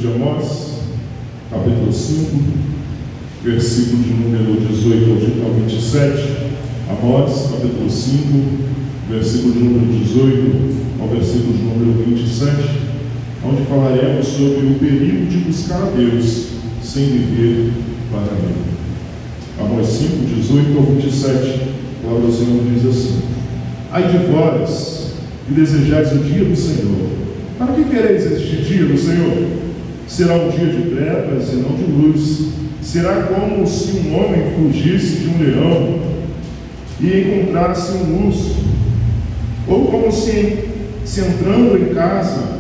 de Amós, capítulo 5, versículo de número 18 ao 27. Amós, capítulo 5, versículo de número 18 ao versículo de número 27, onde falaremos sobre o perigo de buscar a Deus sem viver para Ele. Amós 5, 18 ao 27, a palavra do Senhor diz assim: Ai de vós, que desejais o dia do Senhor, para que quereis este dia do Senhor? Será um dia de trevas e não de luz. Será como se um homem fugisse de um leão e encontrasse um urso, ou como se entrando em casa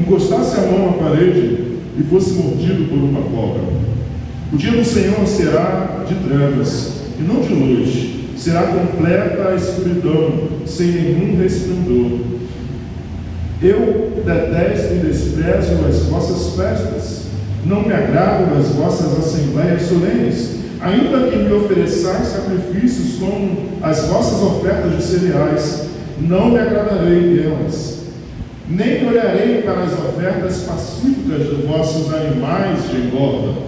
encostasse a mão na parede e fosse mordido por uma cobra. O dia do Senhor será de trevas e não de luz. Será completa a escuridão, sem nenhum resplendor. Eu detesto e desprezo as vossas festas, não me agradam as vossas assembleias solenes, ainda que me ofereçais sacrifícios como as vossas ofertas de cereais, não me agradarei delas, nem olharei para as ofertas pacíficas dos vossos animais de engorda.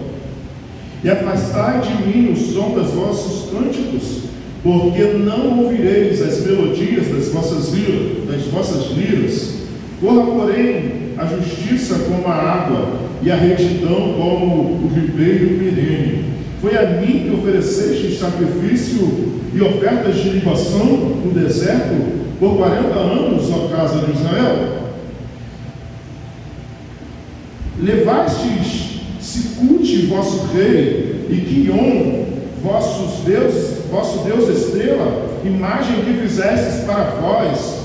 E afastai de mim o som dos vossos cânticos, porque não ouvireis as melodias das vossas liras. Corra, porém, a justiça como a água, e a retidão como o ribeiro perene. Foi a mim que ofereceste sacrifício e ofertas de libação no deserto por 40 anos, ó casa de Israel. Levastes Sicute, vosso rei, e Quion, vosso Deus estrela, imagem que fizestes para vós.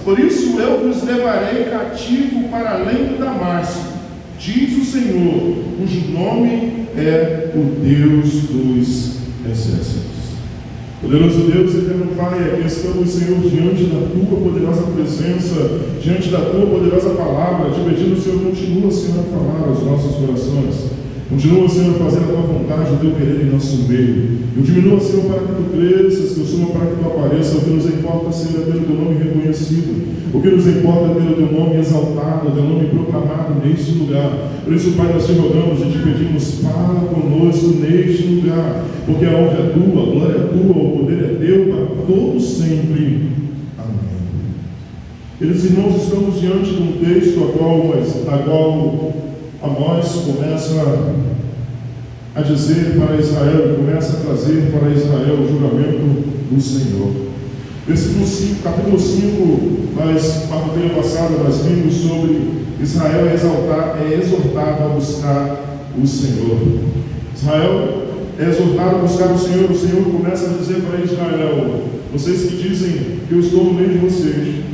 Por isso eu vos levarei cativo para além do Damasco, diz o Senhor, cujo nome é o Deus dos exércitos. Poderoso Deus, eterno Pai, aqui estamos, Senhor, diante da Tua poderosa presença, diante da Tua poderosa palavra, te pedindo, Senhor, continua, Senhor, a falar aos nossos corações. Continua, Senhor, a fazer a Tua vontade, o Teu querer em nosso meio. Eu diminua, Senhor, para que Tu cresças, que eu suba para que Tu apareça. O que nos importa, Senhor, é ter o Teu nome reconhecido. O que nos importa é ter o Teu nome exaltado, o Teu nome proclamado neste lugar. Por isso, Pai, nós te rogamos e te pedimos, fala conosco neste lugar, porque a honra é Tua, a glória é Tua, o poder é Teu para todo sempre. Amém. Queridos irmãos, estamos diante de um texto a qual Amós começa a dizer para Israel, começa a trazer para Israel o julgamento do Senhor. Versículo 5, capítulo 5, no dia passado nós vimos sobre Israel é exortado a buscar o Senhor. Israel é exortado a buscar o Senhor começa a dizer para Israel: vocês que dizem que eu estou no meio de vocês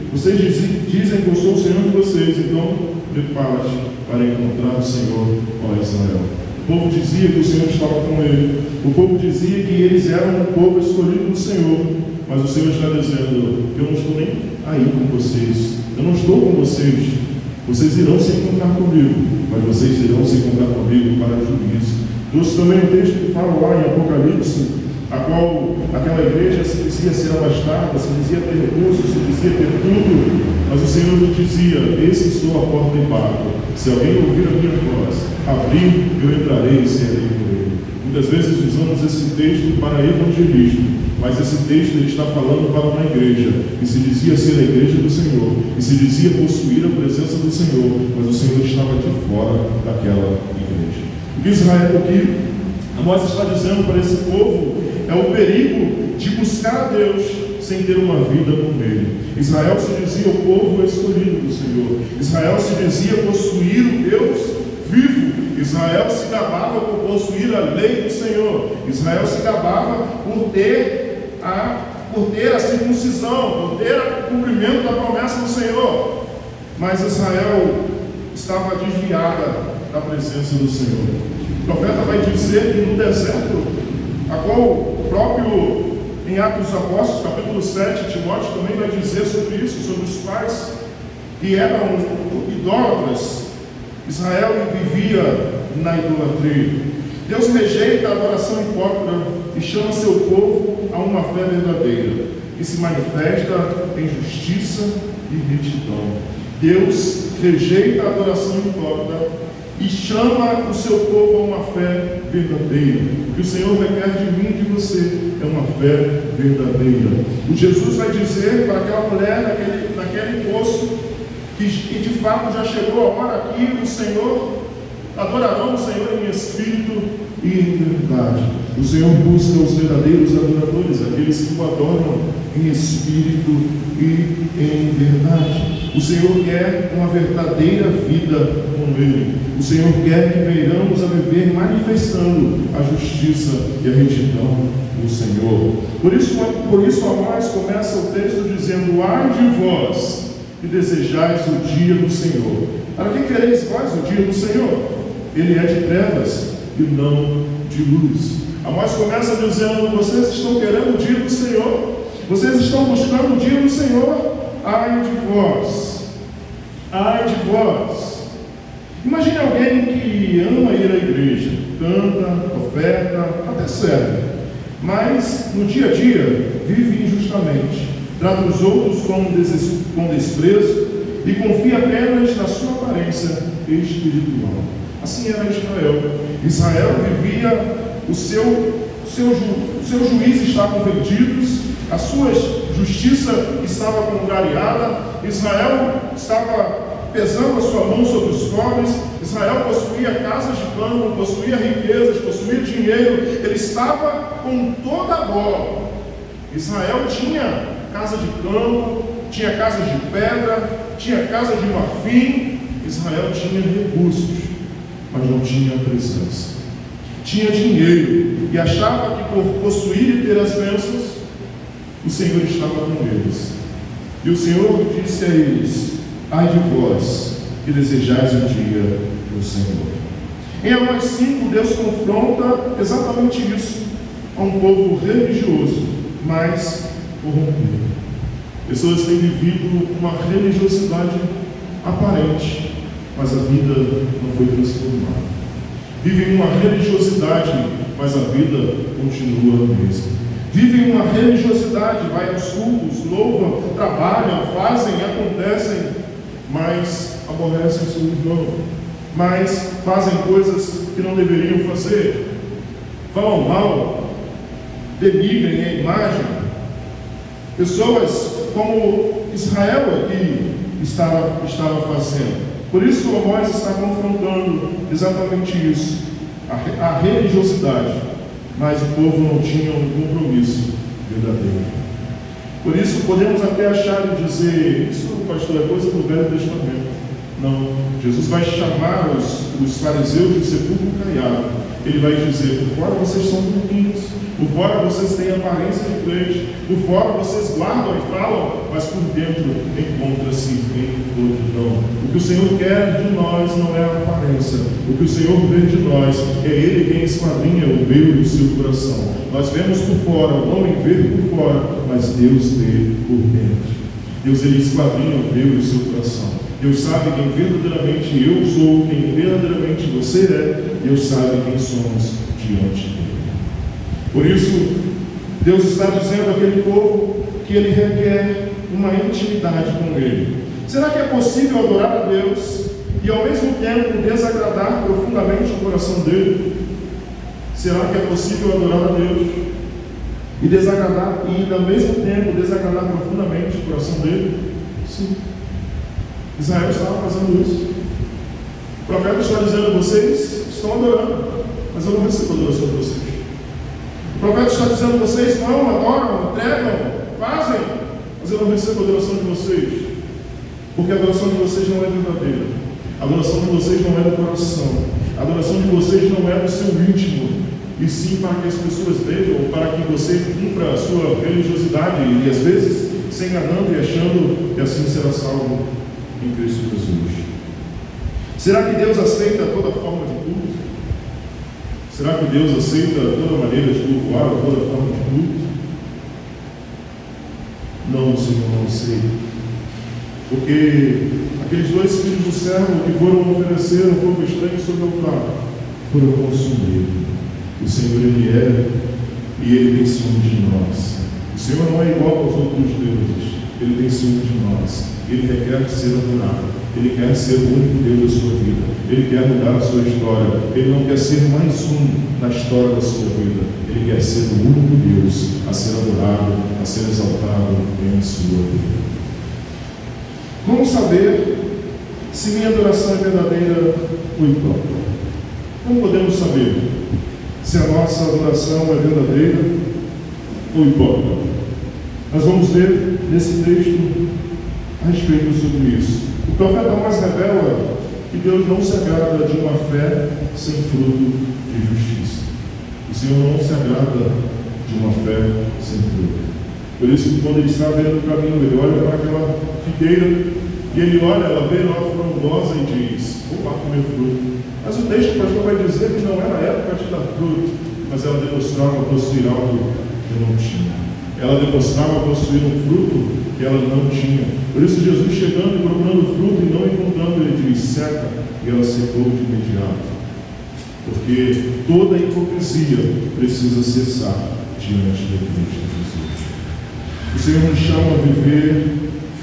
dizem que eu sou o Senhor de vocês, então prepara-te para encontrar o Senhor, ó Israel. O povo dizia que o Senhor estava com ele, o povo dizia que eles eram um povo escolhido do Senhor, mas o Senhor está dizendo: eu não estou nem aí com vocês, eu não estou com vocês irão se encontrar comigo, mas vocês irão se encontrar comigo para juízo. Trouxe também um texto que fala lá em Apocalipse, a qual aquela igreja se dizia ser abastada, se dizia ter recursos, se dizia ter tudo, mas o Senhor nos dizia: eis que estou à porta e bato. Se alguém ouvir a minha voz, abrir, eu entrarei e serei com ele. Muitas vezes usamos esse texto para evangelismo, mas esse texto ele está falando para uma igreja que se dizia ser a igreja do Senhor, e se dizia possuir a presença do Senhor, mas o Senhor estava de fora daquela igreja. O que Amós está dizendo para esse povo é o perigo de buscar a Deus sem ter uma vida com Ele. Israel se dizia o povo escolhido do Senhor. Israel se dizia possuir o Deus vivo. Israel se gabava por possuir a lei do Senhor. Israel se gabava por ter a circuncisão, por ter o cumprimento da promessa do Senhor. Mas Israel estava desviada da presença do Senhor. O profeta vai dizer que no deserto, a qual o próprio em Atos dos Apóstolos, capítulo 7, Timóteo também vai dizer sobre isso, sobre os pais que eram idólatras. Israel vivia na idolatria. Deus rejeita a adoração hipócrita e chama seu povo a uma fé verdadeira, que se manifesta em justiça e retidão. Deus rejeita a adoração hipócrita e chama o seu povo a uma fé verdadeira. O que o Senhor requer de mim e de você é uma fé verdadeira. O Jesus vai dizer para aquela mulher naquele poço que de fato já chegou a hora que o Senhor adorarão o Senhor em espírito e em verdade. O Senhor busca os verdadeiros adoradores, aqueles que o adoram em espírito e em verdade. O Senhor quer uma verdadeira vida com Ele. O Senhor quer que venhamos a viver manifestando a justiça e a retidão do Senhor. Por isso Amós começa o texto dizendo: ai de vós que desejais o dia do Senhor. Para que quereis vós o dia do Senhor? Ele é de trevas e não de luz. Amós começa dizendo: vocês estão querendo o dia do Senhor? Vocês estão buscando o dia do Senhor? Ai de vós! Ai de vós! Imagine alguém que ama ir à igreja, canta, oferta, até serve, mas no dia a dia vive injustamente, trata os outros com desprezo e confia apenas na sua aparência espiritual. Assim era Israel. Israel vivia, o seu juiz estava perdido, a sua justiça estava contrariada, Israel estava pesando a sua mão sobre os pobres, Israel possuía casas de campo, possuía riquezas, possuía dinheiro, ele estava com toda a bola. Israel tinha casa de campo, tinha casas de pedra, tinha casa de marfim. Israel tinha recursos, mas não tinha presença. Tinha dinheiro e achava que por possuir e ter as bênçãos, o Senhor estava com eles. E o Senhor disse a eles: ai de vós que desejais o dia do Senhor. Em Amós 5, Deus confronta exatamente isso a um povo religioso, mas corrompido. Pessoas têm vivido uma religiosidade aparente, mas a vida não foi transformada. Vivem uma religiosidade, mas a vida continua a mesma. Vivem uma religiosidade, vai aos cultos, louvam, trabalham, fazem, acontecem, mas aborrecem seu irmão, mas fazem coisas que não deveriam fazer, falam mal, denigrem a imagem. Pessoas como Israel aqui estava fazendo. Por isso Amós está confrontando exatamente isso, a religiosidade, mas o povo não tinha um compromisso verdadeiro. Por isso podemos até achar e dizer: isso, pastor, é coisa do Velho Testamento. Não, Jesus vai chamar os fariseus de sepulcro caiado. Ele vai dizer: por fora vocês são limpinhos, por fora vocês têm aparência de crente, por fora vocês guardam e falam, mas por dentro encontra-se em podridão. O que o Senhor quer de nós não é a aparência. O que o Senhor vê de nós é Ele quem esquadrinha o meu e o seu coração. Nós vemos por fora, o homem vê por fora, mas Deus vê por dentro. Deus, Ele esquadrinha o meu e o seu coração. Deus sabe quem verdadeiramente eu sou, quem verdadeiramente você é. Deus sabe quem somos diante dele. Por isso, Deus está dizendo àquele povo que Ele requer uma intimidade com Ele. Será que é possível adorar a Deus e ao mesmo tempo desagradar profundamente o coração dele? Será que é possível adorar a Deus e desagradar, e ao mesmo tempo desagradar profundamente o coração dele? Sim. Israel estava fazendo isso. O profeta está dizendo: vocês estão adorando, mas eu não recebo a adoração de vocês. O profeta está dizendo: vocês não adoram, entregam, fazem, mas eu não recebo a adoração de vocês, porque a adoração de vocês não é verdadeira. A adoração de vocês não é do coração. A adoração de vocês não é do seu íntimo, e sim para que as pessoas vejam, ou para que você cumpra a sua religiosidade, e às vezes se enganando e achando que assim será salvo em Cristo Jesus. Será que Deus aceita toda forma de culto? Será que Deus aceita toda maneira de cultuar, toda forma de culto? Não, o Senhor não aceita. Porque aqueles dois filhos do servo que foram oferecer um fogo estranho sobre o altar foram consumidos. O Senhor, Ele é, e Ele tem ciúme de nós. O Senhor não é igual aos outros deuses. Ele tem ciúme de nós. Ele requer ser adorado. Ele quer ser o único Deus da sua vida. Ele quer mudar a sua história. Ele não quer ser mais um na história da sua vida. Ele quer ser o único Deus a ser adorado, a ser exaltado em sua vida. Como saber se minha adoração é verdadeira ou hipócrita? Como podemos saber se a nossa adoração é verdadeira ou hipócrita? Nós vamos ver nesse texto a respeito sobre isso. O profeta Amós revela que Deus não se agrada de uma fé sem fruto de justiça. O Senhor não se agrada de uma fé sem fruto. Por isso que quando ele está vendo o caminho, ele olha para aquela figueira e ele olha, ela vê ela frondosa e diz: vou lá comer fruto. Mas o texto, pastor, vai dizer que não era a época de dar fruto, mas ela demonstrava possuir algo que não tinha. Ela demonstrava possuir um fruto que ela não tinha. Por isso Jesus chegando e procurando fruto e não encontrando, ele diz: seca, e ela secou de imediato. Porque toda hipocrisia precisa cessar diante de Cristo Jesus. O Senhor nos chama a viver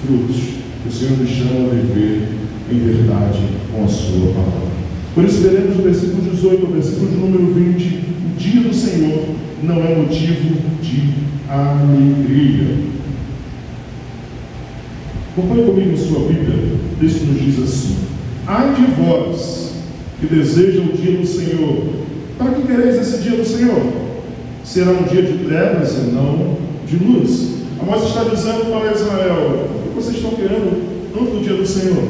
frutos. O Senhor nos chama a viver em verdade com a sua palavra. Por isso veremos no versículo 18 ao versículo de número 20, o dia do Senhor não é motivo de alegria. Acompanhe comigo em sua Bíblia. O texto nos diz assim: ai de vós que desejam o dia do Senhor. Para que quereis esse dia do Senhor? Será um dia de trevas e não de luz. Amós está dizendo para Israel: o que vocês estão querendo tanto o dia do Senhor?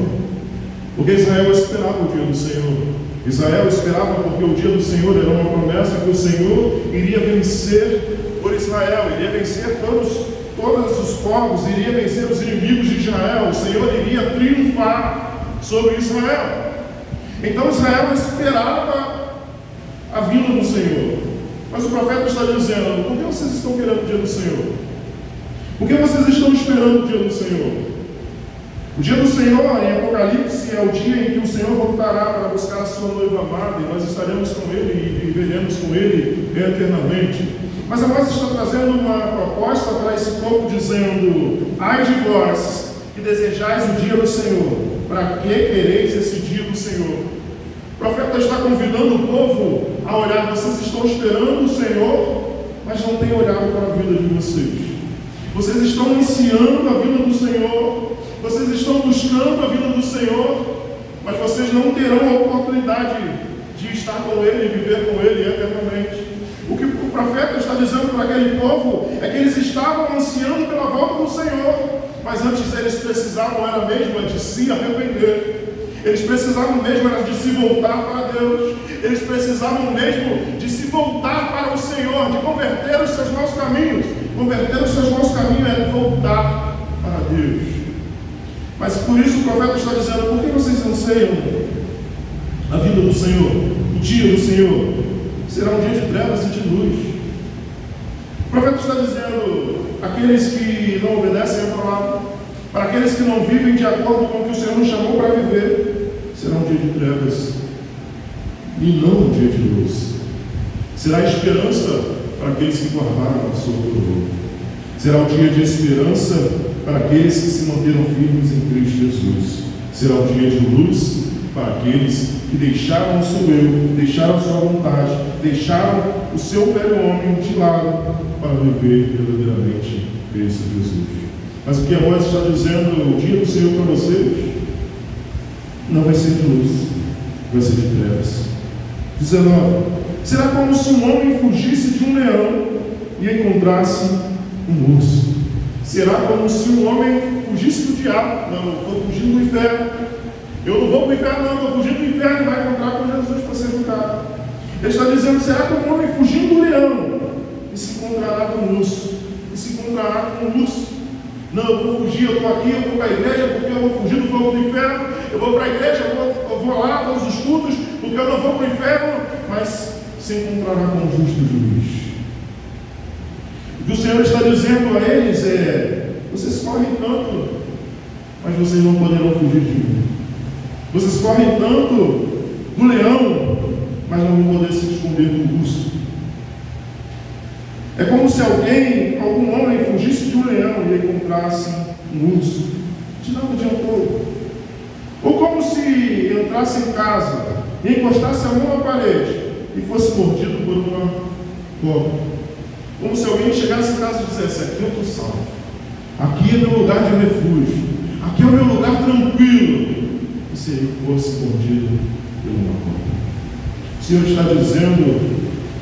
Porque Israel esperava o dia do Senhor. Israel esperava porque o dia do Senhor era uma promessa que o Senhor iria vencer por Israel, iria vencer todos os povos, iria vencer os inimigos de Israel. O Senhor iria triunfar sobre Israel. Então Israel esperava a vinda do Senhor. Mas o profeta está dizendo: por que vocês estão querendo o dia do Senhor? Por que vocês estão esperando o dia do Senhor? O dia do Senhor, em Apocalipse, é o dia em que o Senhor voltará para buscar a sua noiva amada, e nós estaremos com Ele e viveremos com Ele eternamente. Mas Amós está trazendo uma proposta para esse povo, dizendo: ai de vós que desejais o dia do Senhor, para que quereis esse dia do Senhor? O profeta está convidando o povo a olhar: vocês estão esperando o Senhor, mas não têm olhado para a vida de vocês. Vocês estão ansiando a vinda do Senhor, vocês estão buscando a vinda do Senhor, mas vocês não terão a oportunidade de estar com Ele e viver com Ele eternamente. O que o profeta está dizendo para aquele povo é que eles estavam ansiando pela volta do Senhor, mas antes eles precisavam era mesmo de se arrepender. Eles precisavam mesmo era de se voltar para Deus. Eles precisavam mesmo de se voltar para o Senhor, de converter os seus maus caminhos. Converter os seus maus caminhos é voltar para Deus. Mas por isso o profeta está dizendo: por que vocês anseiam a vida do Senhor? O dia do Senhor será um dia de trevas e de luz. O profeta está dizendo: aqueles que não obedecem a palavra, para aqueles que não vivem de acordo com o que o Senhor nos chamou para viver, será um dia de trevas e não um dia de luz. Será esperança para aqueles que guardaram a sua coroa. Será um dia de esperança para aqueles que se manteram firmes em Cristo Jesus. Será um dia de luz para aqueles que deixaram o seu eu, deixaram a sua vontade, deixaram o seu velho homem de lado para viver verdadeiramente Cristo Jesus. Mas o que Amós está dizendo: o dia do Senhor para vocês não vai ser de luz, vai ser de trevas. 19. Será como se um homem fugisse de um leão e encontrasse um urso. Será como se um homem fugisse do diabo. Não, eu estou fugindo do inferno. Eu não vou para o inferno, não, estou fugindo do inferno. Vai encontrar com Jesus para ser julgado. Ele está dizendo: será como um homem fugindo do leão e se encontrará com um urso. E se encontrará com um urso. Não, eu vou fugir, eu estou aqui, eu vou para a igreja porque eu vou fugir do fogo do inferno. Eu vou para a igreja, eu vou lá todos os cultos porque eu não vou para o inferno. Mas se encontrará com o justo juiz. O que o Senhor está dizendo a eles é: vocês correm tanto, mas vocês não poderão fugir de mim. Vocês correm tanto do leão, mas não vão poder se esconder do urso. É como se algum homem fugisse de um leão e encontrasse um urso de nada adiantou. Ou como se entrasse em casa e encostasse a mão na parede e fosse mordido por uma cobra. Como se alguém chegasse em casa e dissesse: aqui eu estou salvo, aqui é meu lugar de refúgio, aqui é o meu lugar tranquilo, e se ele fosse mordido por uma cobra. O Senhor está dizendo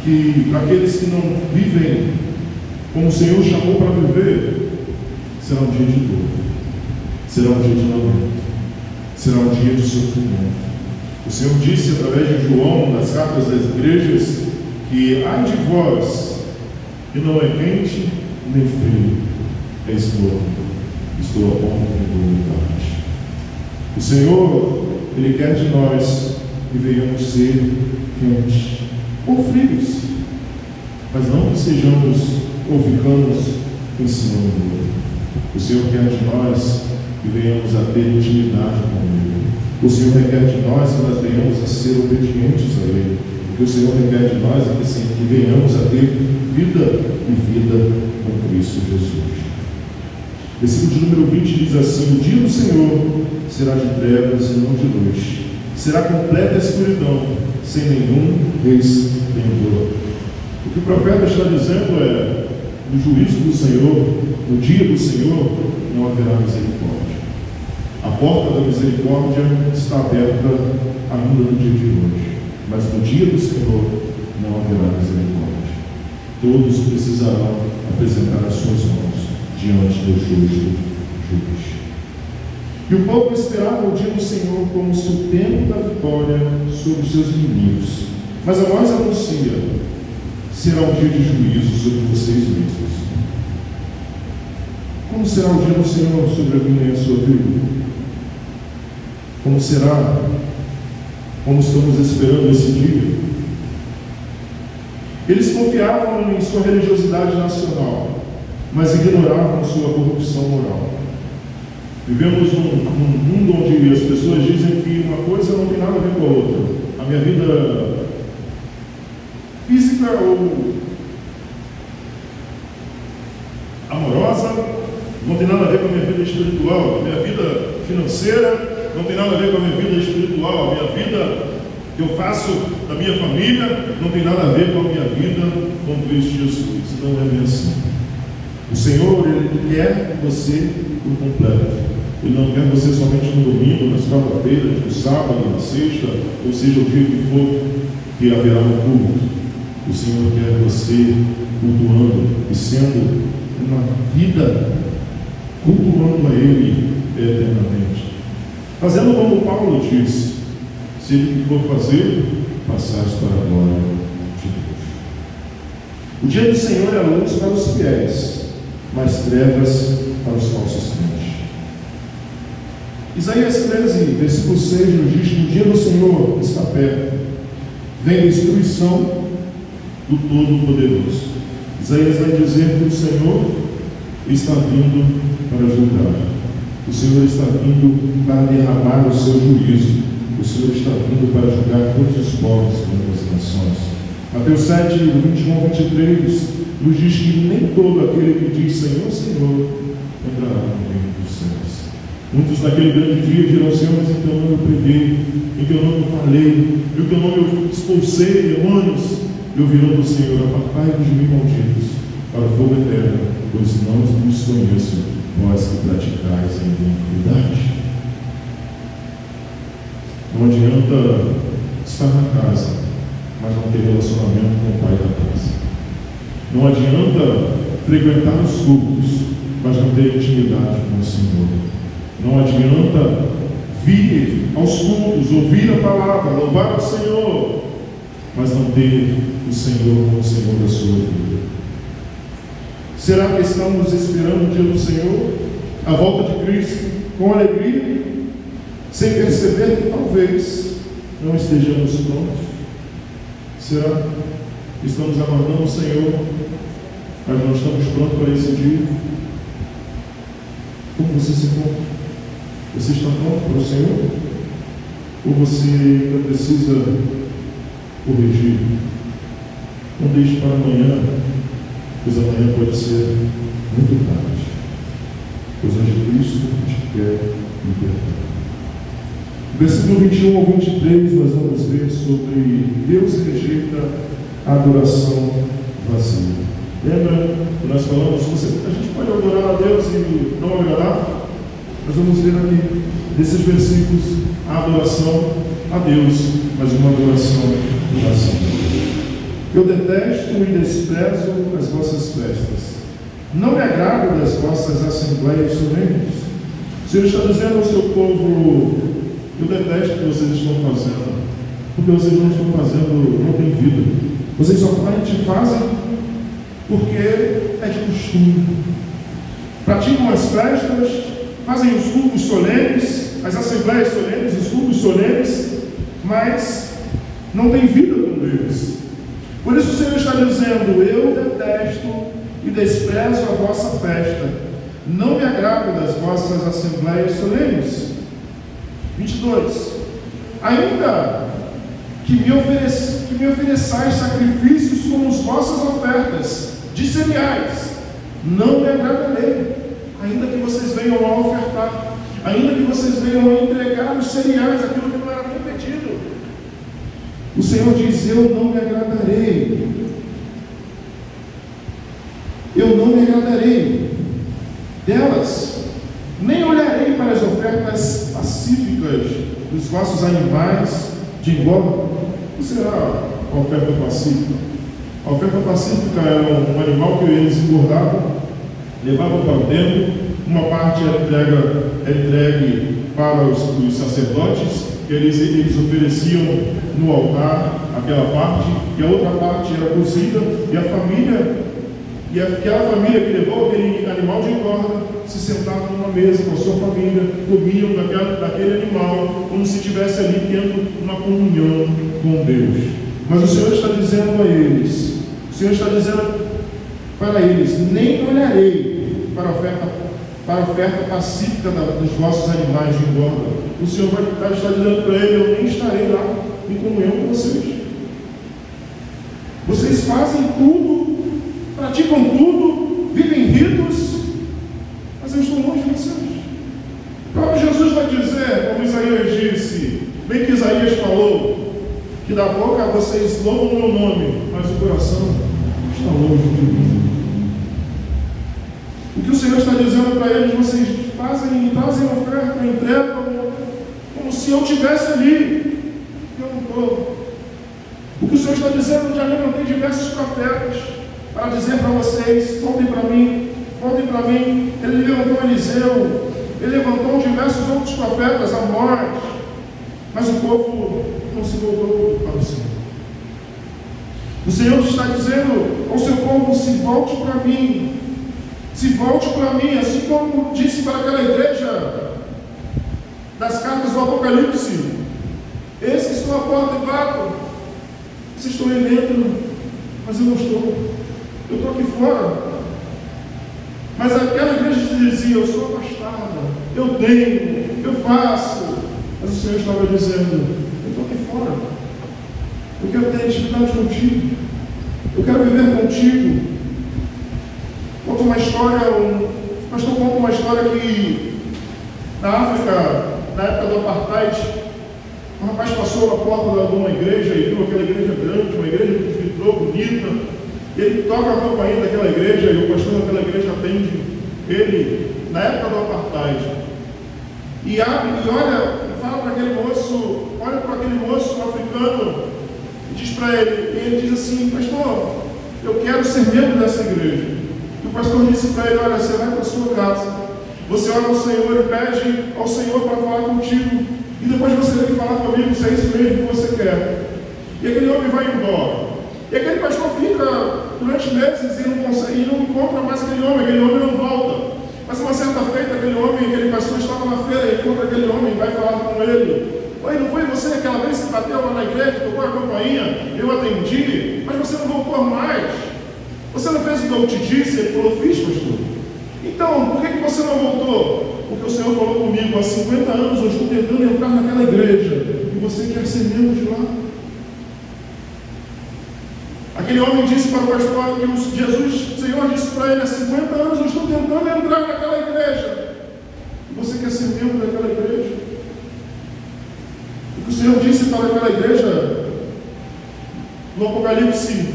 que para aqueles que não vivem como o Senhor chamou para viver, será um dia de dor, será um dia de lamento, será um dia de sofrimento. O Senhor disse através de João, nas cartas das igrejas, que ai de vós, que não é quente nem frio, estou a ponto de vomitar. O Senhor, Ele quer de nós que venhamos ser quentes ou frios, mas não que sejamos ou ficamos em cima do muro. O Senhor quer de nós que venhamos a ter intimidade com Ele. O Senhor requer de nós que nós venhamos a ser obedientes a Ele. O que o Senhor requer de nós é que venhamos a ter vida e vida com Cristo Jesus. Versículo de número 20 diz assim: o dia do Senhor será de trevas e não de luz, será completa escuridão, sem nenhum resplendor. O que o profeta está dizendo é: no juízo do Senhor, no dia do Senhor, não haverá misericórdia. A porta da misericórdia está aberta ainda no dia de hoje, mas no dia do Senhor não haverá misericórdia. Todos precisarão apresentar as suas mãos diante do justo juiz. E o povo esperava o dia do Senhor como se o tempo da vitória sobre os seus inimigos. Mas a nós anuncia: será um dia de juízo sobre vocês mesmos. Como será o dia do Senhor sobre a minha e a sua vida? Como será? Como estamos esperando esse dia? Eles confiavam em sua religiosidade nacional, mas ignoravam sua corrupção moral. Vivemos num mundo onde as pessoas dizem que uma coisa não tem nada a ver com a outra. A minha vida física ou amorosa não tem nada a ver com a minha vida espiritual. A minha vida financeira não tem nada a ver com a minha vida espiritual. A minha vida que eu faço da minha família não tem nada a ver com a minha vida com Cristo Jesus. Não é bem assim. O Senhor, Ele quer você por completo. Ele não quer você somente no domingo, na quarta-feira, no sábado, na sexta, ou seja, o dia que for que haverá um culto. O Senhor quer você cultuando e sendo uma vida cultuando a Ele eternamente. Fazendo como Paulo disse: se Ele for fazer, passais para a glória de Deus. O dia do Senhor é luz para os fiéis, mas trevas para os falsos crentes. Isaías 13, versículo 6 nos diz que o dia do Senhor está perto, vem a destruição do Todo-Poderoso. Isaías vai dizer que o Senhor está vindo para julgar, o Senhor está vindo para derramar o seu juízo, o Senhor está vindo para julgar todos os povos e todas as nações. Mateus 7, 21 ao 23 nos diz que nem todo aquele que diz Senhor, Senhor entrará no reino dos céus. Muitos naquele grande dia dirão: Senhor, mas em teu nome eu preguei, em teu nome eu falei, em teu nome eu expulsei demônios. E ouvirão do Senhor: apartai-vos de mim, malditos, para o fogo eterno, pois não vos conheço, vós que praticais a iniquidade. Não adianta estar na casa, mas não ter relacionamento com o Pai da casa. Não adianta frequentar os cultos, mas não ter intimidade com o Senhor. Não adianta vir aos cultos, ouvir a palavra, louvar ao Senhor, mas não ter o Senhor como o Senhor da sua vida. Será que estamos esperando o dia do Senhor, a volta de Cristo, com alegria, sem perceber que talvez não estejamos prontos? Será que estamos aguardando o Senhor, mas não estamos prontos para esse dia? Como você se encontra? Você está pronto para o Senhor? Ou você ainda precisa corrigir? Não deixe para amanhã, pois amanhã pode ser muito tarde. O anticristo te quer libertar. Versículo 21 ao 23, nós vamos ver sobre Deus rejeita a adoração vazia. Lembra que nós falamos, a gente pode adorar a Deus e não agradar? Nós vamos ver aqui, desses versículos, a adoração a Deus, mas uma adoração vazia. Eu detesto e desprezo as vossas festas. Não me agrado das vossas assembleias solenes. O Senhor está dizendo ao seu povo: eu detesto o que vocês estão fazendo, porque vocês não estão fazendo, não tem vida. Vocês somente fazem porque é de costume. Praticam as festas, fazem os cultos solenes, as assembleias solenes, os cultos solenes, mas não tem vida com Deus. Por isso o Senhor está dizendo: eu detesto e desprezo a vossa festa. Não me agrado das vossas assembleias solenes. 22. Ainda que me ofereçais sacrifícios como as vossas ofertas de cereais, não me agradarei. Ainda que vocês venham a ofertar, ainda que vocês venham a entregar os cereais, aquilo que não era nem pedido, o Senhor diz: eu não me agradarei. Eu não me agradarei delas, nem olharei para as ofertas pacíficas dos vossos animais de engorda. O que será a oferta pacífica? A oferta pacífica era um animal que eles engordavam, levavam para o templo, uma parte era entregue para os sacerdotes, que eles ofereciam no altar aquela parte, e a outra parte era cozida, e aquela família que levou aquele animal de engorda se sentava numa mesa com a sua família, comiam daquele animal, como se estivesse ali tendo uma comunhão com Deus. Mas o Senhor está dizendo a eles, o Senhor está dizendo para eles: nem olharei para a oferta pacífica dos vossos animais de engorda. O Senhor vai estar dizendo para ele: eu nem estarei lá em comunhão com vocês. Vocês fazem tudo, praticam tudo, vivem ritos, mas eu estou longe de vocês. O próprio Jesus vai dizer, como Isaías disse, bem que Isaías falou, que da boca vocês louvam o meu nome, mas o coração está longe de mim. O que o Senhor está dizendo para eles: vocês trazem oferta, entregam, como se eu estivesse ali. Eu não estou. O que o Senhor está dizendo: eu já levantei diversos profetas para dizer para vocês: voltem para mim, voltem para mim. Ele levantou Eliseu, ele levantou diversos outros profetas, Amós, mas o povo não se voltou para o Senhor. O Senhor está dizendo ao seu povo: se volte para mim, se volte para mim, assim como disse para aquela igreja das cartas do Apocalipse: eis que estou à porta e bato. Vocês estão aí dentro, mas eu não estou. Eu estou aqui fora. Mas aquela igreja dizia: eu sou afastada, eu tenho, eu faço. Mas o Senhor estava dizendo: eu estou aqui fora. Eu quero ter intimidade contigo. Eu quero viver contigo. Conta uma história, o pastor conta uma história que na África, na época do Apartheid, um rapaz passou na porta de uma igreja e viu aquela igreja grande, uma igreja de vitrô, bonita. Ele toca a campainha daquela igreja e o pastor daquela igreja atende ele na época do Apartheid. E abre e olha, e fala para aquele moço, olha para aquele moço africano e diz para ele, e ele diz assim: pastor, eu quero ser membro dessa igreja. E o pastor disse para ele: olha, você vai para a sua casa, você ora ao Senhor e pede ao Senhor para falar contigo, e depois você vem falar comigo se é isso mesmo que você quer. E aquele homem vai embora. E aquele pastor fica durante meses e não consegue, e não encontra mais aquele homem não volta. Mas uma certa feita, aquele pastor estava na feira e encontra aquele homem e vai falar com ele: oi, não foi você aquela vez que bateu lá na igreja, tocou a campainha, eu atendi, mas você não voltou mais? Você não fez o que eu te disse? Ele falou: fiz, pastor. Então, por que você não voltou? Porque o Senhor falou comigo: há 50 anos eu estou tentando entrar naquela igreja e você quer ser membro de lá. Aquele homem disse para o pastor que o Senhor disse para ele: há 50 anos eu estou tentando entrar naquela igreja para aquela igreja no Apocalipse: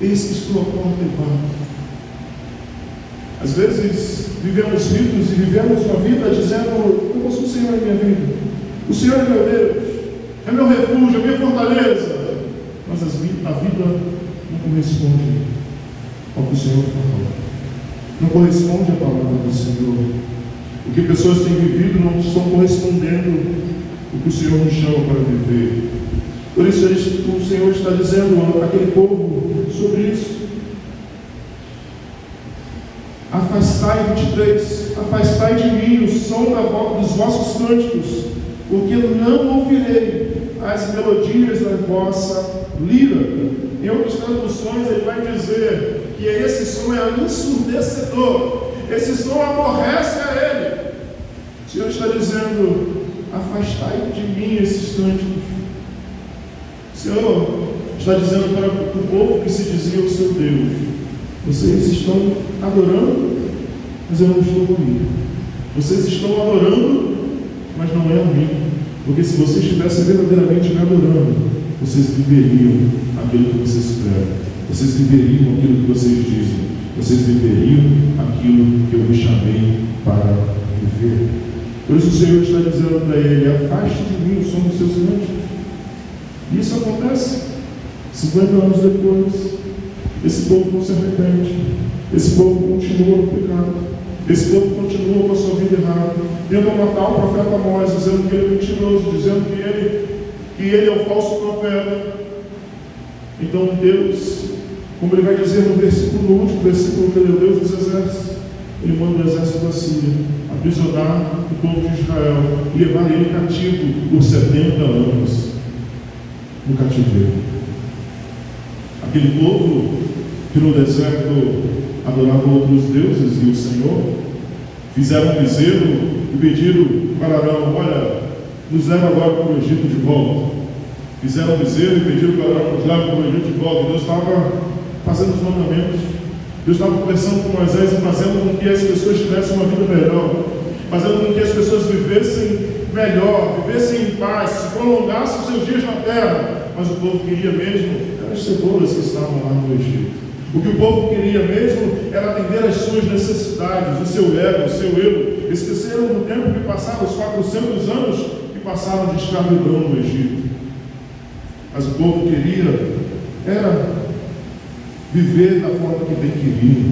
eis que estou à porta e bato. Às vezes vivemos ritos e vivemos uma vida dizendo: eu sou o Senhor em minha vida, o Senhor é meu Deus, é meu refúgio, é minha fortaleza. Mas a vida não corresponde ao que o Senhor fala, não corresponde à palavra do Senhor. O que pessoas têm vivido não estão correspondendo ao que o Senhor nos chama para viver. Por isso o Senhor está dizendo àquele povo sobre isso: afastai, 23, afastai de mim o som dos vossos cânticos, porque não ouvirei as melodias da vossa lira. Em outras traduções ele vai dizer que esse som é ensurdecedor, esse som aborrece a ele. O Senhor está dizendo: afastai de mim esses cânticos. O Senhor está dizendo para o povo que se dizia o seu Deus: vocês estão adorando, mas eu não estou comigo. Vocês estão adorando, mas não é a mim. Porque se vocês estivessem verdadeiramente me adorando, vocês viveriam aquilo que vocês pregam, vocês viveriam aquilo que vocês dizem, vocês viveriam aquilo que eu me chamei para viver. Por isso o Senhor está dizendo para ele: afaste de mim o som dos seus cânticos. E isso acontece 50 anos depois. Esse povo não se arrepende, esse povo continua no pecado, esse povo continua com a sua vida errada, tentam matar o profeta Amós, dizendo que ele é mentiroso, dizendo que ele é o falso profeta. Então Deus, como ele vai dizer no último versículo que ele é o Deus dos exércitos, ele manda o exército da Síria aprisionar o povo de Israel e levar ele cativo por 70 anos no cativeiro. Aquele povo que no deserto adorava outros deuses e o Senhor, fizeram um bezerro e pediram para Arão: olha, nos leva agora para o Egito de volta. Fizeram um bezerro e pediram para Arão: nos leva para o Egito de volta. E Deus estava fazendo os mandamentos, Deus estava conversando com Moisés e fazendo com que as pessoas tivessem uma vida melhor, fazendo com que as pessoas vivessem melhor, vivessem em paz, se prolongassem os seus dias na terra. Mas o povo queria mesmo eram as cebolas que estavam lá no Egito. O que o povo queria mesmo era atender às suas necessidades, o seu ego, o seu eu. Esqueceram do tempo que passaram, os 400 anos que passaram de escravidão no Egito. Mas o povo queria era viver da forma que bem queria.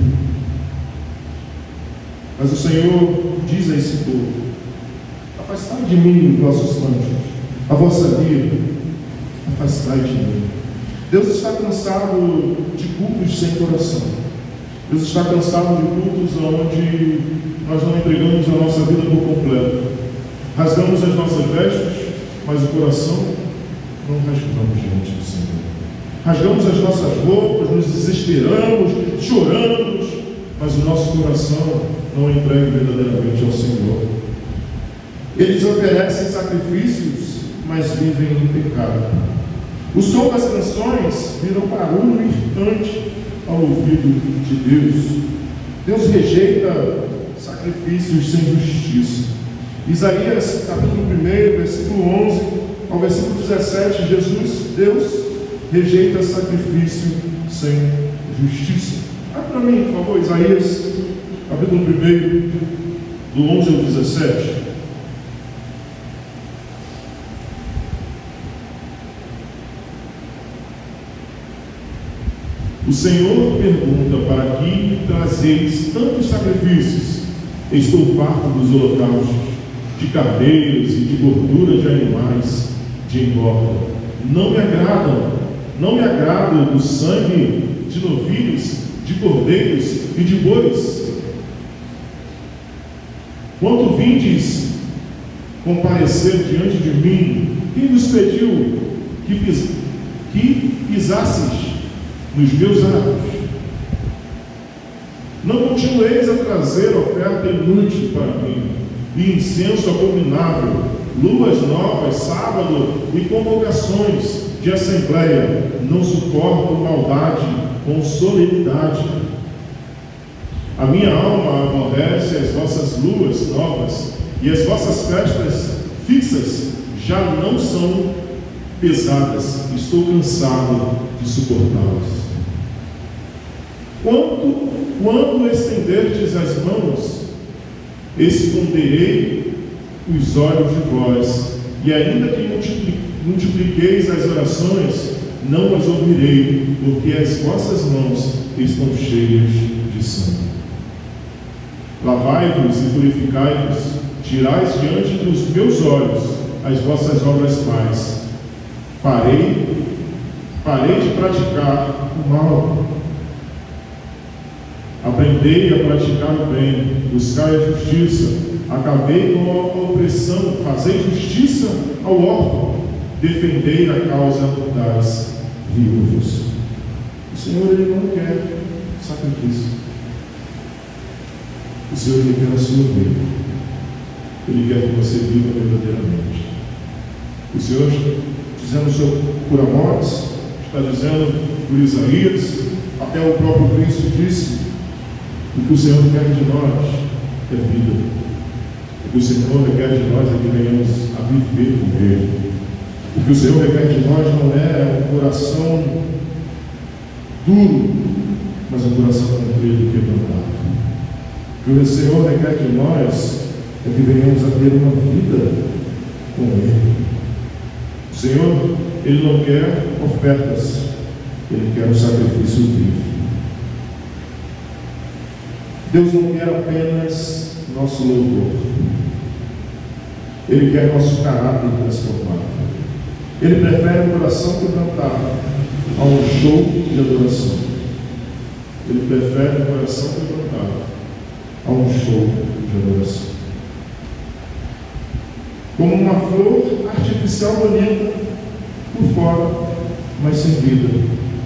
Mas o Senhor diz a esse povo: afastai de mim os vossos cânticos, a vossa lira, afastai de mim. Deus está cansado de cultos sem coração. Deus está cansado de cultos onde nós não entregamos a nossa vida por completo. Rasgamos as nossas vestes, mas o coração não rasgamos diante do Senhor. Rasgamos as nossas roupas, nos desesperamos, choramos, mas o nosso coração não é entregue verdadeiramente ao Senhor. Eles oferecem sacrifícios, mas vivem em pecado. O som das canções vira um barulho irritante ao ouvido de Deus. Deus rejeita sacrifícios sem justiça. Isaías, capítulo 1, versículo 11 ao versículo 17, Deus rejeita sacrifício sem justiça. Abre para mim, por favor, Isaías, capítulo 1, do 11 ao 17. O Senhor pergunta: para que trazeis tantos sacrifícios? Estou farto dos holocaustos, de carneiros e de gordura de animais de engorda. Não me agrado do sangue de novilhos, de cordeiros e de bois. Quando vindes comparecer diante de mim, quem vos pediu que pisasses nos meus atos? Não continueis a trazer oferta inútil para mim, e incenso abominável, luas novas, sábado e convocações de assembleia. Não suporto maldade com solenidade. A minha alma aborrece as vossas luas novas, e as vossas festas fixas já não são pesadas, estou cansado de suportá-las. Quando estenderdes as mãos, esconderei os olhos de vós, e ainda que multipliqueis as orações, não as ouvirei, porque as vossas mãos estão cheias de sangue. Lavai-vos e purificai-vos, tirais diante dos meus olhos as vossas obras mais. Parei de praticar o mal. Aprendei a praticar o bem, buscai a justiça, acabei com a opressão, fazei justiça ao órfão, defendei a causa das viúvas. O Senhor, Ele não quer sacrifício. O Senhor, Ele quer a sua vida. Ele quer que você viva verdadeiramente. O Senhor, dizendo por Amós, está dizendo por Isaías, até o próprio Cristo disse: o que o Senhor quer de nós é vida. O que o Senhor requer de nós é que venhamos a viver com Ele. O que o Senhor requer de nós não é um coração duro, mas um coração contrito e quebrantado. O que o Senhor requer de nós é que venhamos a ter uma vida com Ele. O Senhor, Ele não quer ofertas, Ele quer um sacrifício vivo. Deus não quer apenas nosso louvor, Ele quer nosso caráter transformado. Ele prefere um coração quebrantado a um show de adoração. Ele prefere um coração quebrantado a um show de adoração. Como uma flor artificial bonita por fora, mas sem vida,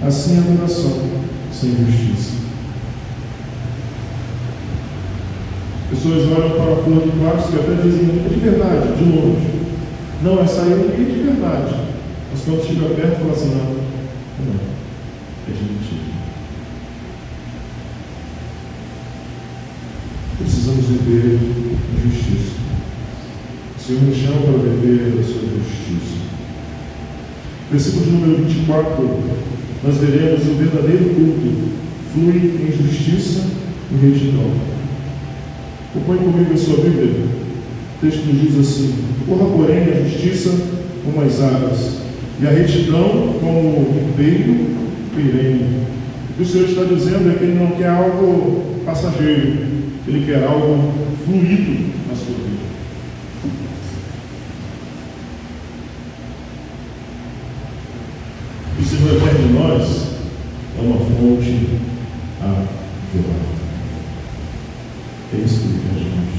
assim a adoração sem justiça. Pessoas olham para a flor de plástico e até dizem: é de verdade, de longe. Não, essa aí é de verdade. Mas quando chega perto, fala assim: não, é de mentira. Precisamos viver a justiça. O Senhor nos chama para viver a sua justiça. Versículo de número 24, nós veremos o verdadeiro culto flui em justiça e retidão. Acompanhe comigo a sua Bíblia. O texto nos diz assim: corra, porém, a justiça como as águas, e a retidão como o ribeiro perene. O que o Senhor está dizendo é que Ele não quer algo passageiro, Ele quer algo fluido na sua vida. O Senhor quer de nós é uma fonte a jorrar. É isso que Ele quer de nós.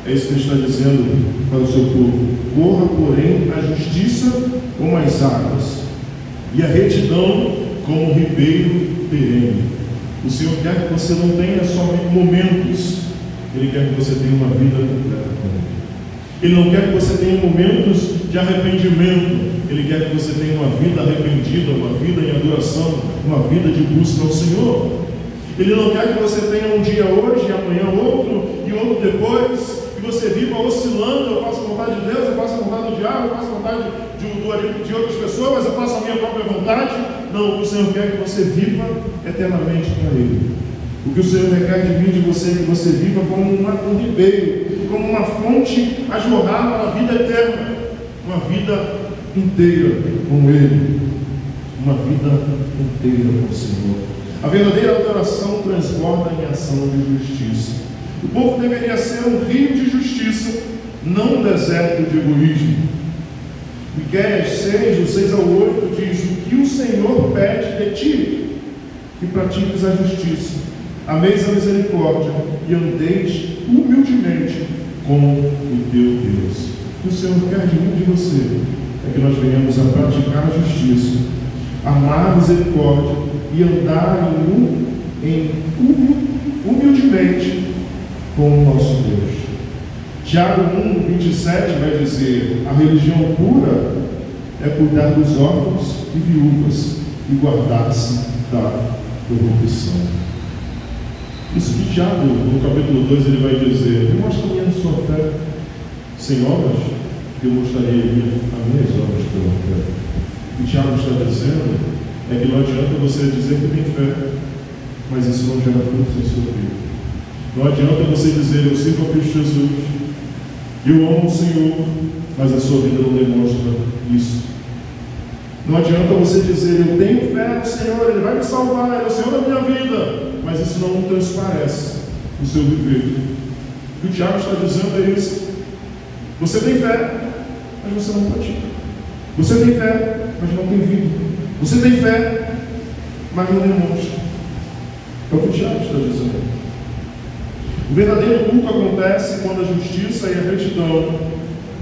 É isso que Ele está dizendo para o seu povo: corra, porém, a justiça como as águas, e a retidão como o ribeiro perene. O Senhor quer que você não tenha somente momentos, Ele quer que você tenha uma vida completa com Ele. Ele não quer que você tenha momentos de arrependimento, Ele quer que você tenha uma vida arrependida, uma vida em adoração, uma vida de busca ao Senhor. Ele não quer que você tenha um dia hoje, e amanhã outro, e outro depois, que você viva oscilando: eu faço a vontade de Deus, eu faço a vontade do diabo, eu faço a vontade de outras pessoas, eu faço a minha própria vontade. Não, o que o Senhor quer é que você viva eternamente com Ele. O que o Senhor requer de mim e de você é que você viva como um ribeiro, como uma fonte a jorrar para a vida eterna, uma vida inteira com Ele, uma vida inteira com o Senhor. A verdadeira adoração transborda em ação de justiça. O povo deveria ser um rio de justiça, não um deserto de egoísmo. Miqueias 6, do 6 ao 8 diz: o que o Senhor pede de ti, que pratiques a justiça, ameis a misericórdia e andeis humildemente com o teu Deus. O que o Senhor quer de mim e de você é que nós venhamos a praticar a justiça, amar a misericórdia e andar humildemente com o nosso Deus. Tiago 1:27 vai dizer: a religião pura é cuidar dos órfãos e viúvas e guardar-se da corrupção. Isso que Tiago, no capítulo 2, ele vai dizer: demonstra-me a sua fé sem obras, eu mostraria as minhas obras pela fé. O que Tiago está dizendo é que não adianta você dizer que tem fé, mas isso não gera frutos em sua vida. Não adianta você dizer, eu sirvo a Cristo Jesus, eu amo o Senhor, mas a sua vida não demonstra isso. Não adianta você dizer, eu tenho fé no Senhor, Ele vai me salvar, Ele é o Senhor da minha vida, mas isso não transparece no seu viver. O que o Tiago está dizendo é isso. Você tem fé, mas você não pratica. Você tem fé, mas não tem vida. Você tem fé, mas não demonstra. É o que o Tiago está dizendo. O verdadeiro culto acontece quando a justiça e a retidão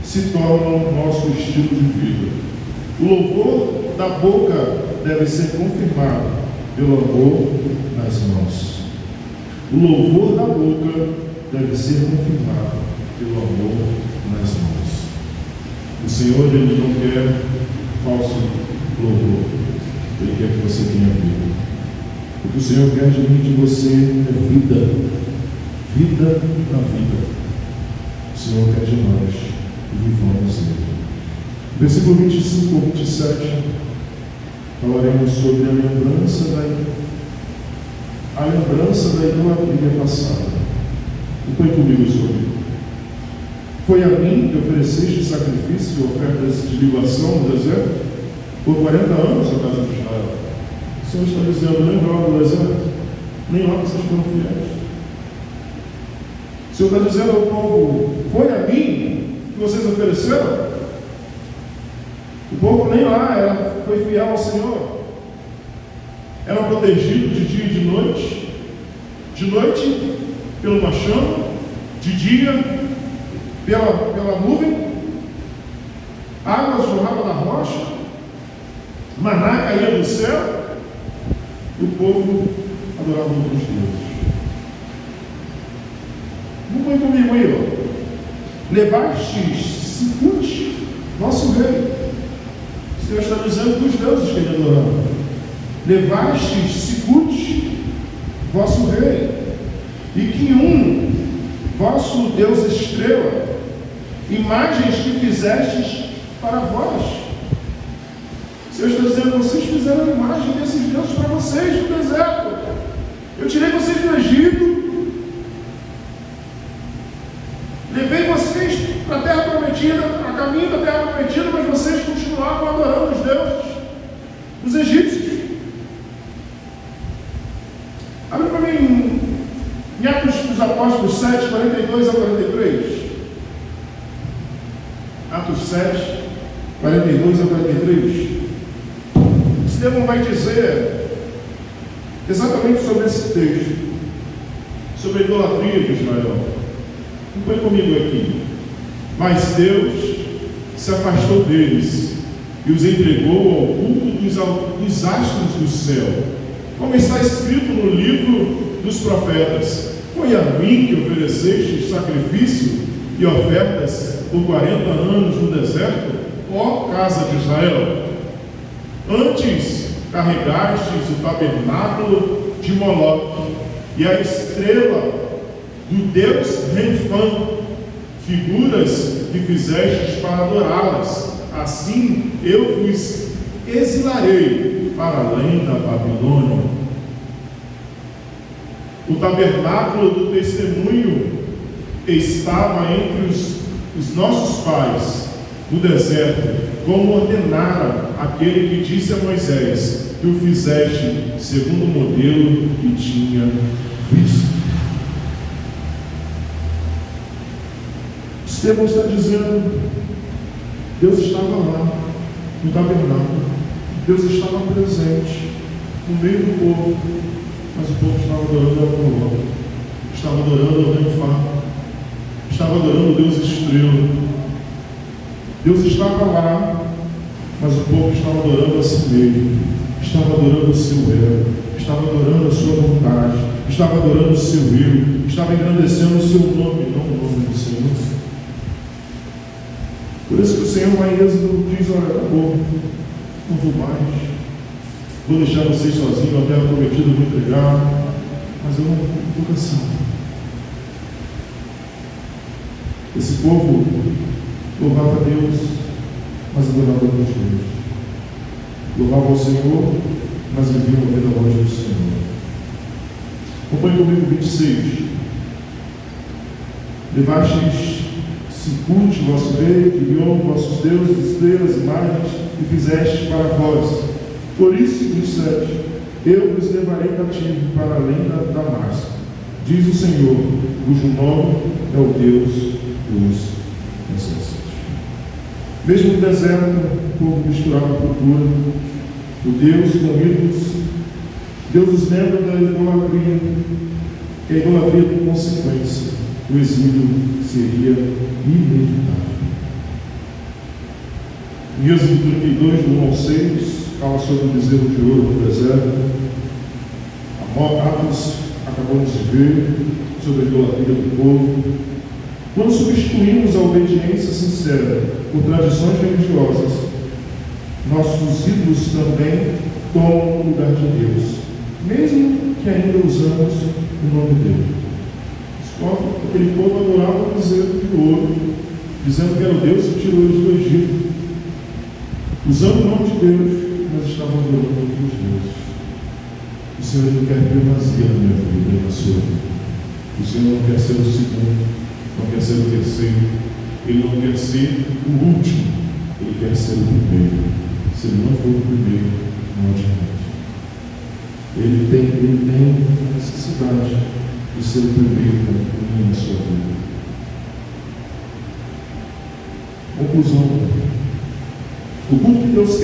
se tornam nosso estilo de vida. O louvor da boca deve ser confirmado pelo amor nas mãos. O louvor da boca deve ser confirmado pelo amor nas mãos. O Senhor, Ele não quer falso louvor. Ele quer que você tenha vida. O que o Senhor quer de mim e de você é vida. Vida na vida. O Senhor quer de nós e vivamos nele. Versículo 25 ou 27, falaremos sobre a lembrança da idolatria passada. Põe comigo sobre. Foi a mim que ofereceste sacrifício e ofertas de libação no deserto por 40 anos a casa de Israel. O Senhor está dizendo, nem lá no deserto, nem lá vocês foram fiéis. O Senhor está dizendo ao povo, foi a mim que vocês ofereceram? O povo nem lá foi fiel ao Senhor. Era protegido de dia e de noite. De noite, pela uma chama. De dia, pela nuvem. Água jorrava da rocha. Maná caía do céu. E o povo adorava outros deuses. Não foi comigo aí, ó. Levastes Sicut, nosso rei. O Senhor está dizendo dos deuses que ele adorava. Levastes Sicut, vosso rei, e que vosso Deus estrela, imagens que fizestes para vós. O Senhor está dizendo, vocês fizeram a imagem desses deuses para vocês no deserto. Eu tirei vocês do Egito, levei vocês para a terra prometida, a caminho da terra prometida, mas vocês continuavam adorando os deuses, os egípcios. Abre para mim em Atos dos Apóstolos 7, 42 a 43. Atos 7, 42 a 43. Estevão vai dizer exatamente sobre esse texto, sobre a idolatria de Israel. Põe comigo aqui. Mas Deus se afastou deles e os entregou ao culto dos astros do céu, como está escrito no livro dos profetas: foi a mim que ofereceste sacrifício e ofertas por 40 anos no deserto, ó casa de Israel. Antes carregastes o tabernáculo de Moloque e a estrela do Deus Renfã, figuras que fizestes para adorá-las. Assim eu vos exilarei para além da Babilônia. O tabernáculo do testemunho estava entre os nossos pais no deserto, como ordenara aquele que disse a Moisés, que o fizeste segundo o modelo que tinha visto. Estevão está dizendo, Deus estava lá, no tabernáculo, Deus estava presente, no meio do povo, mas o povo estava adorando ao Moloque, estava adorando ao Renfã, estava adorando o Deus estrela. Deus estava lá, mas o povo estava adorando a si mesmo, estava adorando o seu ego, estava adorando a sua vontade, estava adorando o seu eu, estava engrandecendo o seu nome, não o nome do Senhor. Por isso que o Senhor lá em Êxodo diz, olha, acabou, não vou mais, vou deixar vocês sozinhos, a terra prometida eu vou entregar, mas eu não estou cansado. Esse povo Louvava a Deus, mas adorava outros deuses. Louvava ao Senhor, mas vivia uma vida longe do Senhor. Acompanhe comigo 26. Levastes sepulcros vosso rei, que guiou vossos deuses, estrelas, imagens, e fizeste para vós. Por isso, 27, eu vos levarei cativo para além da Damasco, diz o Senhor, cujo nome é o Deus dos exércitos. Mesmo no deserto, o povo misturava a cultura, o Deus com ídolos. Deus os lembra da idolatria, que a idolatria tem consequência. O exílio seria inevitável. Em Êxodo 32, do 1 ao 6, fala sobre o bezerro de ouro no deserto. Atos acabamos de ver sobre a idolatria do povo. Quando substituímos a obediência sincera por tradições religiosas, nossos ídolos também tomam o lugar de Deus, mesmo que ainda usamos o nome dele. Aquele povo adorava o bezerro de ouro, dizendo que era o Deus que tirou eles do Egito, usando o nome de Deus, mas estavam adorando outros deuses. O Senhor não quer primazia na minha vida e na sua vida. O Senhor não quer ser o segundo, não quer ser o terceiro, Ele não quer ser o último, Ele quer ser o primeiro. Se Ele não for o primeiro, não adianta. Ele tem a necessidade de ser o primeiro na sua vida. Conclusão. O culto que Deus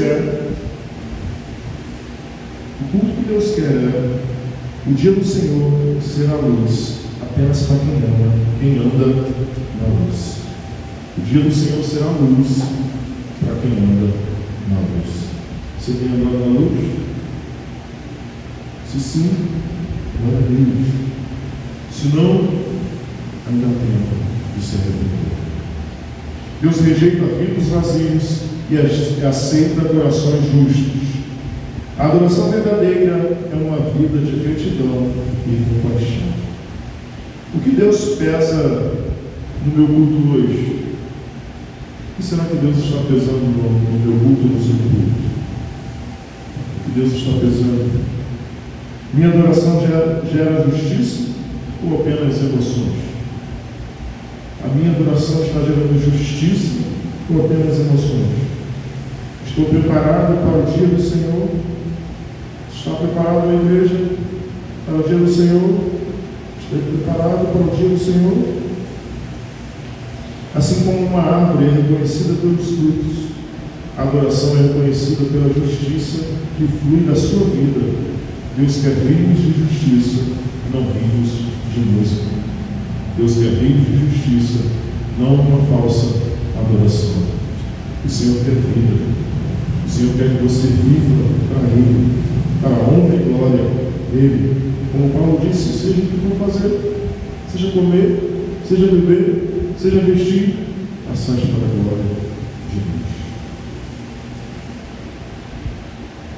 quer é o dia do Senhor ser a luz apenas para quem anda na luz. O dia do Senhor será a luz para quem anda na luz. Você tem andado na luz? Se sim, glória a Deus. Se não, ainda há tempo de se arrepender. Deus rejeita vidas vazios e aceita corações justos. A adoração verdadeira é uma vida de retidão e compaixão. O que Deus pesa no meu culto hoje? O que será que Deus está pesando no meu culto e no seu culto? O que Deus está pesando? Minha adoração gera justiça ou apenas emoções? A minha adoração está gerando justiça ou apenas emoções? Estou preparado para o dia do Senhor? Está preparado a igreja para o dia do Senhor? Estou preparado para o dia do Senhor? Assim como uma árvore é reconhecida pelos frutos, a adoração é reconhecida pela justiça que flui da sua vida. Deus quer rios de justiça, não rios de música. Deus quer rios de justiça, não uma falsa adoração. O Senhor quer vida. O Senhor quer que você viva para Ele, para a honra e glória dele. Como Paulo disse, seja o que for fazer, seja comer, seja beber, seja vestir, façais para a glória de Deus.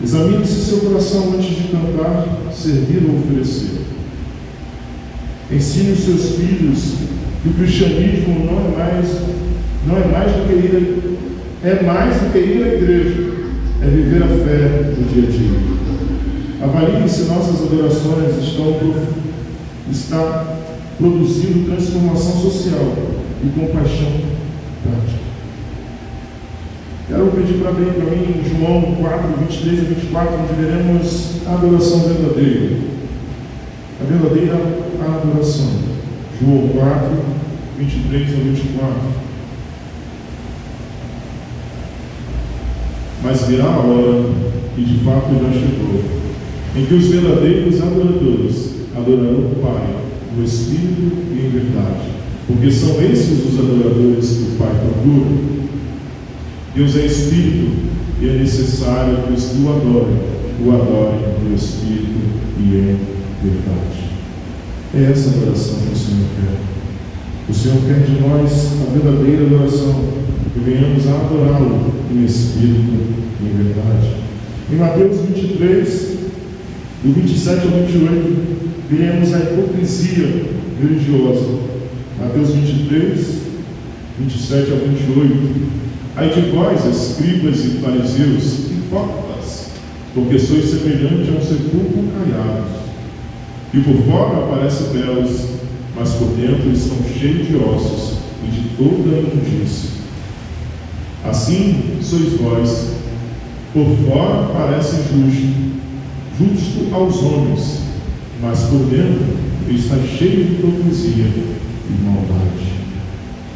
Examine-se seu coração antes de cantar, servir ou oferecer. Ensine os seus filhos que o cristianismo não é mais do que ir à igreja, é viver a fé no dia a dia. Avalie se nossas adorações está produzindo transformação social e compaixão prática. Quero pedir para abrir para mim João 4, 23 a 24, onde veremos a adoração verdadeira. A verdadeira adoração. João 4, 23 a 24. Mas virá a hora, e de fato já chegou, em que os verdadeiros adoradores adorarão o Pai no Espírito e em verdade, porque são esses os adoradores que o Pai procura. Deus é Espírito e é necessário que os que o adorem no Espírito e em verdade. É essa adoração que o Senhor quer. O Senhor quer de nós a verdadeira adoração, que venhamos a adorá-lo em Espírito e em verdade. Em Mateus 23, do 27 ao 28, veremos a hipocrisia religiosa. Mateus 23, 27 ao 28. Ai de vós, escribas e fariseus, hipócritas, porque sois semelhante a um sepulcro caiado, que por fora parecem belos, mas por dentro estão cheios de ossos e de toda a imundícia. Assim sois vós, por fora parecem justo aos homens, mas por dentro está cheio de hipocrisia e maldade.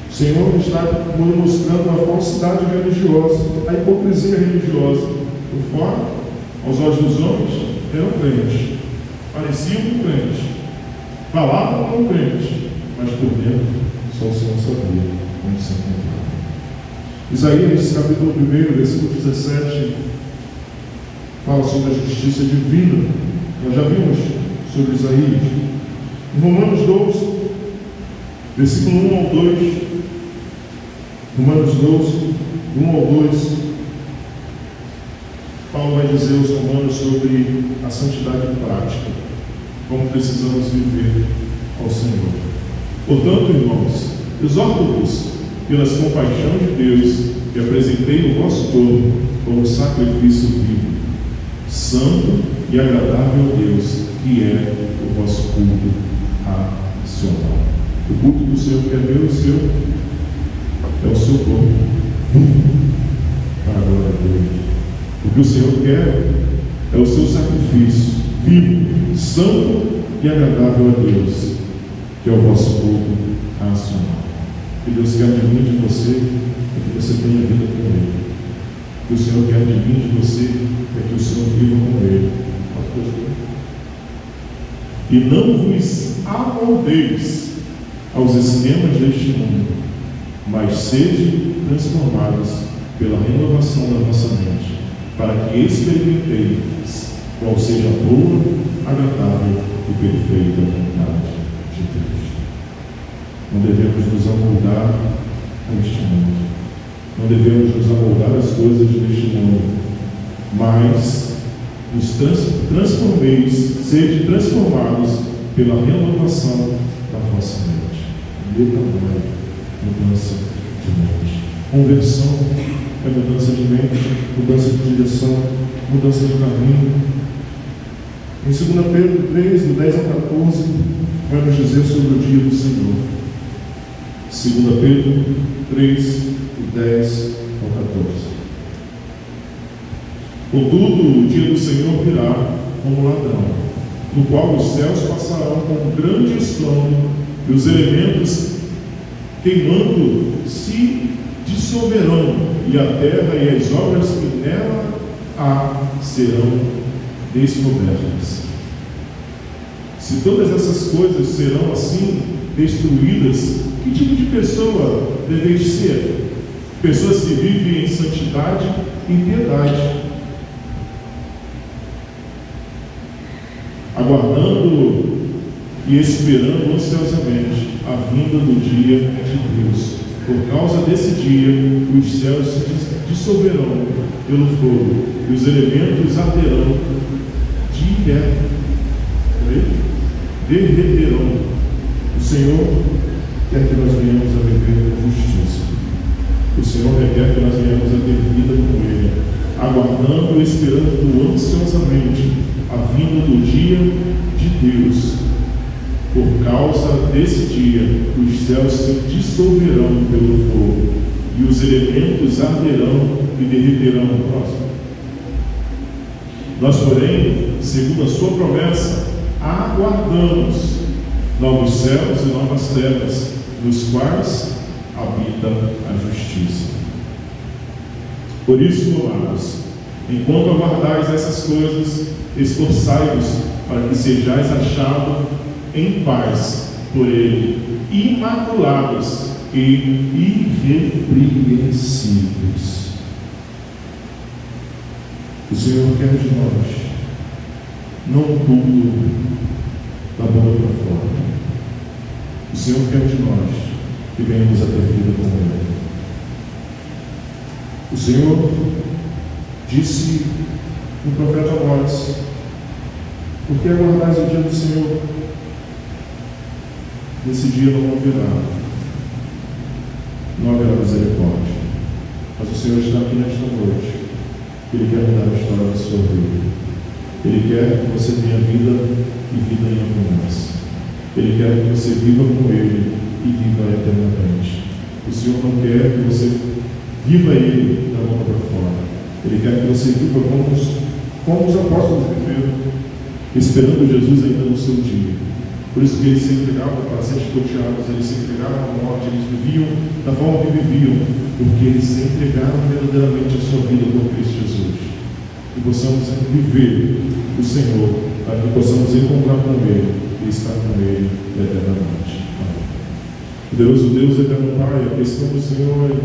O Senhor está mostrando a falsidade religiosa, a hipocrisia religiosa. Por fora, aos olhos dos homens, eram crentes, pareciam um crente, falavam como um crente, mas por dentro só o Senhor sabia onde se encontrava. Isaías, capítulo 1, versículo 17, fala sobre a justiça divina. Nós já vimos sobre Isaías. Em Romanos 12, versículo 1 ao 2, Romanos 12, 1 ao 2, Paulo vai dizer aos romanos sobre a santidade prática, como precisamos viver ao Senhor. Portanto, irmãos, exorto-vos, pelas compaixões de Deus, que apresentei o vosso corpo como sacrifício vivo, santo e agradável a Deus, que é o vosso culto racional. O culto do Senhor que é meu e seu é o seu corpo vivo para a glória de Deus. O que o Senhor quer é o seu sacrifício vivo, santo e agradável a Deus, que é o vosso culto racional. O que Deus quer de mim e de você é que você tenha vida com Ele. O que o Senhor quer de mim e de você é que o Senhor viva com Ele. E não vos amoldeis aos esquemas deste mundo, mas sede transformados pela renovação da vossa mente, para que experimenteis qual seja a boa, agradável e perfeita vontade de Deus. Não devemos nos amoldar a este mundo, não devemos nos amoldar às coisas deste mundo, mas nos transformeis, sede transformados pela renovação da vossa mente. Metanoia, mudança de mente. Conversão é mudança de mente, mudança de direção, mudança de caminho. Em 2 Pedro 3, do 10 ao 14, vai nos dizer sobre o dia do Senhor. 2 Pedro 3, do 10 ao 14. Contudo, o dia do Senhor virá como ladrão, no qual os céus passarão com um grande estrondo, e os elementos queimando se dissolverão, e a terra e as obras que nela há serão descobertas. Se todas essas coisas serão assim destruídas, que tipo de pessoa deveis ser? Pessoas que vivem em santidade e piedade, aguardando e esperando ansiosamente a vinda do dia de Deus. Por causa desse dia, os céus se dissolverão pelo fogo, e os elementos arderão derreterão. O Senhor quer que nós venhamos a viver com justiça. O Senhor requer que nós venhamos a ter vida com Ele, aguardando e esperando ansiosamente a vinda do dia de Deus. Por causa desse dia, os céus se dissolverão pelo fogo, e os elementos arderão e derreterão. Próximo. Nós, porém, segundo a sua promessa, aguardamos novos céus e novas terras, nos quais habita a justiça. Por isso, amados, enquanto aguardais essas coisas, esforçai-vos para que sejais achados em paz por Ele, imaculados e irrepreensíveis. O Senhor quer de nós não um culto da boca para fora. O Senhor quer de nós que venhamos a ter vida com Ele. O Senhor disse no profeta Amós: por que aguardais o dia do Senhor? Nesse dia não virá. não haverá misericórdia. Mas o Senhor está aqui nesta noite. Ele quer mudar a história da sua vida. Ele quer que você tenha vida e vida em abundância. Ele quer que você viva com Ele e viva eternamente. O Senhor não quer que você viva Ele da boca para fora. Ele quer que você viva como os apóstolos viveram, esperando Jesus ainda no seu dia. Por isso que eles se entregavam para ser chicoteados, eles se entregaram à morte, eles viviam da forma que viviam, porque eles se entregaram verdadeiramente a sua vida por Cristo Jesus. Que possamos viver o Senhor, para que possamos encontrar com Ele e estar com Ele eternamente. Amém. Deus, o Deus eterno Pai, a questão do Senhor é